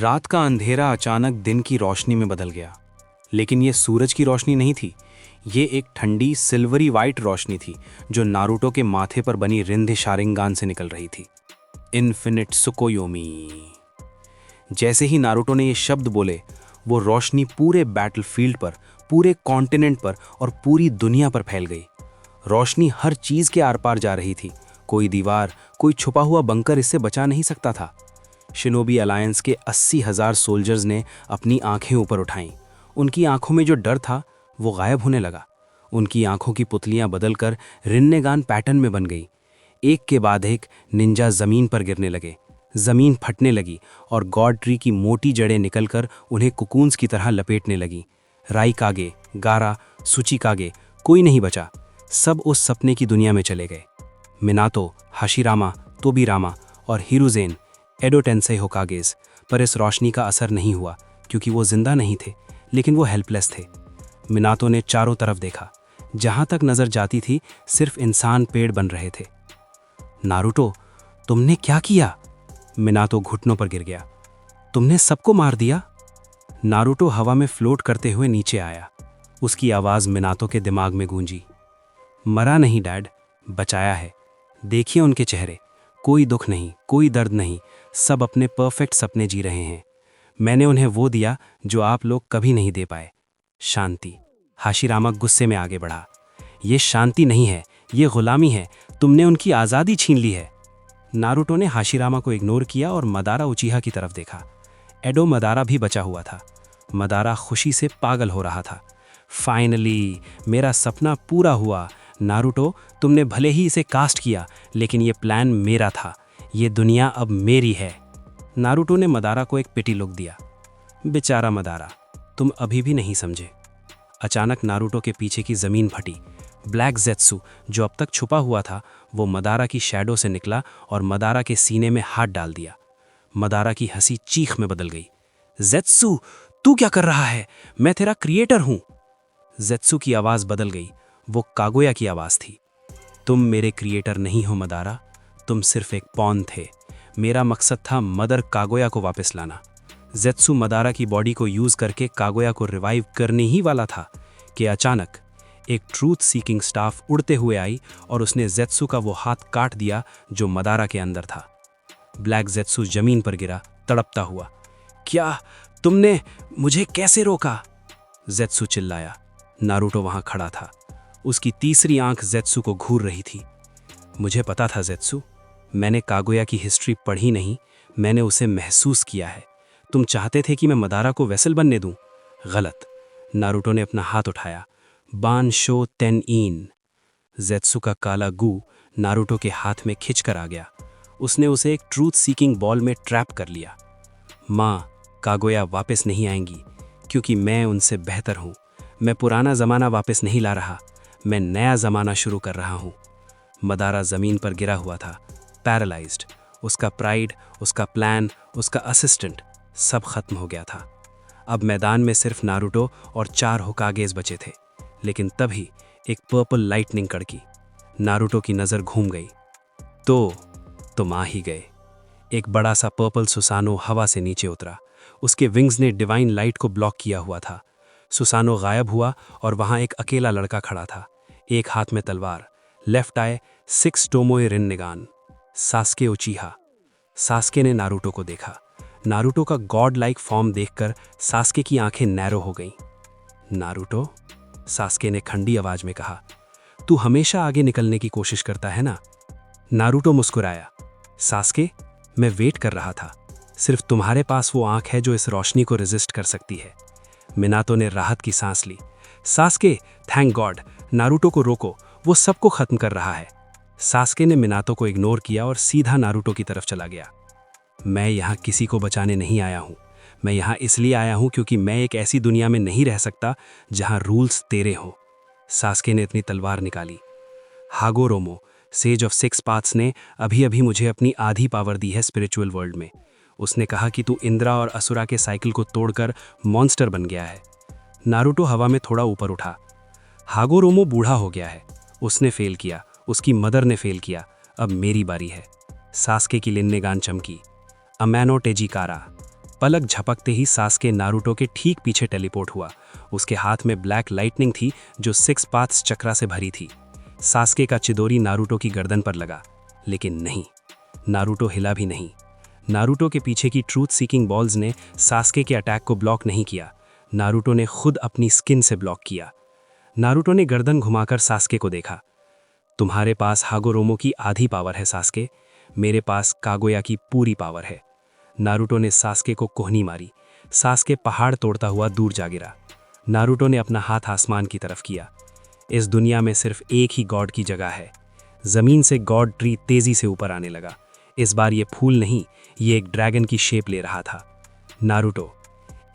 रात का अंधेरा अचानक दिन की रोशनी में बदल गया। लेकिन ये सूरज की रोशनी नहीं थी, ये एक ठंडी सिल्वरी वाइट रोशनी थी जो नारुतो के माथे पर बनी रिंध शारिंगान से निकल रही थी। इन्फिनिट सुकोयोमी। जैसे ही नारुतो ने ये शब्द बोले, वो रोशनी पूरे बैटलफील्ड पर, पूरे कॉन्टिनेंट पर और पूरी दुनिया पर फैल गई। रोशनी हर चीज के आर पार जा रही थी। कोई दीवार, कोई छुपा हुआ बंकर इससे बचा नहीं सकता था। शिनोबी अलायंस के 80,000 सोल्जर्स ने अपनी आंखें ऊपर उठाईं। उनकी आंखों में जो डर था वो गायब होने लगा। उनकी आंखों की पुतलियां बदलकर रिन्नेगान पैटर्न में बन गई। एक के बाद एक निंजा जमीन पर गिरने लगे। जमीन फटने लगी और गॉड ट्री की मोटी जड़ें निकलकर उन्हें कुकून्स की तरह लपेटने लगी। राइकागे, गारा, सुचिकागे, कोई नहीं बचा। सब उस सपने की दुनिया में चले गए। मिनातो, हाशिरामा, तोबिरामा और हिरुजेन, एडो टेंसेई होकागेस पर इस रोशनी का असर नहीं हुआ, क्योंकि वो जिंदा नहीं थे, लेकिन वो हेल्पलेस थे। मिनातो ने चारों तरफ देखा। जहां तक नजर जाती थी सिर्फ इंसान पेड़ बन रहे थे। नारुतो, तुमने क्या किया? मिनातो घुटनों पर गिर गया। तुमने सबको मार दिया? नारुतो हवा में फ्लोट करते हुए नीचे आया। उसकी आवाज मिनातो के दिमाग में गूंजी। मरा नहीं डैड, बचाया है। देखिए उनके चेहरे, कोई दुख नहीं, कोई दर्द नहीं, सब अपने परफेक्ट सपने जी रहे हैं। मैंने उन्हें वो दिया जो आप लोग कभी नहीं दे पाए, शांति। हाशिरामा गुस्से में आगे बढ़ा। ये शांति नहीं है, ये गुलामी है। तुमने उनकी आज़ादी छीन ली है। नारुतो ने हाशिरामा को इग्नोर किया और मदारा उचिहा की तरफ देखा। एडो मदारा भी बचा हुआ था। मदारा खुशी से पागल हो रहा था। फाइनली मेरा सपना पूरा हुआ। नारुतो, तुमने भले ही इसे कास्ट किया, लेकिन ये प्लान मेरा था। ये दुनिया अब मेरी है। नारुतो ने मदारा को एक पिटी लुक दिया। बेचारा मदारा, तुम अभी भी नहीं समझे। अचानक नारुतो के पीछे की जमीन फटी। ब्लैक जेत्सु, जो अब तक छुपा हुआ था, वो मदारा की शैडो से निकला और मदारा के सीने में हाथ डाल दिया। मदारा की हंसी चीख में बदल गई। जेत्सु, तू क्या कर रहा है? मैं तेरा क्रिएटर हूं। जेत्सु की आवाज बदल गई। वो कागोया की आवाज थी। तुम मेरे क्रिएटर नहीं हो मदारा, तुम सिर्फ एक पॉन थे। मेरा मकसद था मदर कागोया को वापस लाना। जेत्सु मदारा की बॉडी को यूज करके कागोया को रिवाइव करने ही वाला था कि अचानक एक ट्रूथ सीकिंग स्टाफ उड़ते हुए आई और उसने जेत्सु का वो हाथ काट दिया जो मदारा के अंदर था। ब्लैक जेत्सु जमीन पर गिरा, तड़पता हुआ। क्या तुमने मुझे कैसे रोका? जेत्सु चिल्लाया। नारुतो वहां खड़ा था। उसकी तीसरी आंख जेत्सु को घूर रही थी। मुझे पता था जेत्सु, मैंने कागोया की हिस्ट्री पढ़ी नहीं, मैंने उसे महसूस किया है। तुम चाहते थे कि मैं मदारा को वेसल बनने दूं? गलत। नारुतो ने अपना हाथ उठाया। बान शो तेन इन। जेत्सु का काला गू नारुतो के हाथ में खिंचकर आ गया। उसने उसे एक ट्रूथ सीकिंग बॉल में ट्रैप कर लिया। माँ, कागोया वापस नहीं आएंगी, क्योंकि मैं उनसे बेहतर हूँ। मैं पुराना जमाना वापस नहीं ला रहा, मैं नया जमाना शुरू कर रहा हूँ। मदारा जमीन पर गिरा हुआ था, पैरालाइज्ड। उसका प्राइड, उसका प्लान, उसका असिस्टेंट, सब खत्म हो गया था। अब मैदान में सिर्फ नारुतो और 4 होकागेस बचे थे। लेकिन तभी एक पर्पल लाइटनिंग कड़की। नारुतो की नजर घूम गई। तो तुम आ ही गए। एक बड़ा सा पर्पल सुसानो हवा से नीचे उतरा। उसके विंग्स ने डिवाइन लाइट को ब्लॉक किया हुआ था। सुसानो गायब हुआ और वहां एक अकेला लड़का खड़ा था, एक हाथ में तलवार। लेफ्ट आई 6 टोमोए रिन्नेगान, सास्के उचिहा। सास्के ने नारुतो को देखा। नारुतो का गॉड लाइक फॉर्म देखकर सास्के की आंखें नैरो हो गईं। नारुतो, सास्के ने ठंडी आवाज में कहा, तू हमेशा आगे निकलने की कोशिश करता है ना? नारुतो मुस्कुराया। सास्के, मैं वेट कर रहा था। सिर्फ तुम्हारे पास वो आंख है जो इस रोशनी को रेजिस्ट कर सकती है। मिनातो ने राहत की सांस ली। सास्के, थैंक गॉड, नारुतो को रोको, वो सबको खत्म कर रहा है। सास्के ने मिनातो को इग्नोर किया और सीधा नारुतो की तरफ चला गया। मैं यहाँ किसी को बचाने नहीं आया हूँ। मैं यहाँ इसलिए आया हूँ क्योंकि मैं एक ऐसी दुनिया में नहीं रह सकता जहाँ रूल्स तेरे हो। सास्के ने अपनी तलवार निकाली। हागोरोमो, सेज ऑफ 6 पाथ्स ने अभी अभी मुझे अपनी आधी पावर दी है स्पिरिचुअल वर्ल्ड में। उसने कहा कि तू इंद्रा और असुरा के साइकिल को तोड़कर मॉन्स्टर बन गया है। नारुतो हवा में थोड़ा ऊपर उठा। हागोरोमो बूढ़ा हो गया है। उसने फेल किया, उसकी मदर ने फेल किया, अब मेरी बारी है। सास्के की लिन्नेगान चमकी। अमैनो टेजिकारा। पलक झपकते ही सास्के नारुतो के ठीक पीछे टेलीपोर्ट हुआ। उसके हाथ में ब्लैक लाइटनिंग थी जो 6 पाथ्स चक्रा से भरी थी। सास्के का चिदोरी नारुतो की गर्दन पर लगा, लेकिन नहीं, नारुतो हिला भी नहीं। नारुतो के पीछे की ट्रूथ सीकिंग बॉल्स ने सास्के के अटैक को ब्लॉक नहीं किया, नारुतो ने खुद अपनी स्किन से ब्लॉक किया। नारुतो ने गर्दन घुमाकर सास्के को देखा। तुम्हारे पास हागोरोमो की आधी पावर है सास्के, मेरे पास कागोया की पूरी पावर है। नारुतो ने सास्के को कोहनी मारी। सास्के पहाड़ तोड़ता हुआ दूर जा गिरा। नारुतो ने अपना हाथ आसमान की तरफ किया। इस दुनिया में सिर्फ एक ही गॉड की जगह है। जमीन से गॉड ट्री तेजी से ऊपर आने लगा। इस बार ये फूल नहीं, ये एक ड्रैगन की शेप ले रहा था। नारुतो,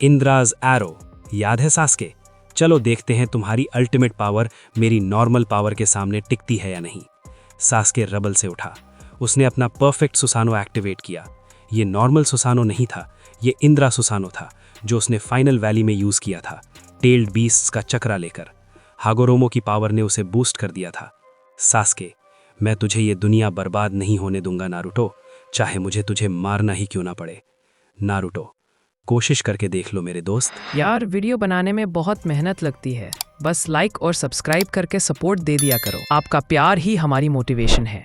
इंद्राज एरो, याद है सास्के? चलो देखते हैं तुम्हारी अल्टीमेट पावर मेरी नॉर्मल पावर के सामने टिकती है या नहीं। सास्के रबल से उठा। उसने अपना परफेक्ट सुसानो एक्टिवेट किया। ये नॉर्मल सुसानो नहीं था, ये इंद्रा सुसानो था जो उसने फाइनल वैली में यूज किया था, टेल्ड बीस्ट्स का चक्रा लेकर। हागोरोमो की पावर ने उसे बूस्ट कर दिया था। सास्के, मैं तुझे ये दुनिया बर्बाद नहीं होने दूंगा नारुतो, चाहे मुझे तुझे मारना ही क्यों ना पड़े। नारुतो, कोशिश करके देख लो मेरे दोस्त। यार वीडियो बनाने में बहुत मेहनत लगती है, बस लाइक और सब्सक्राइब करके सपोर्ट दे दिया करो। आपका प्यार ही हमारी मोटिवेशन है।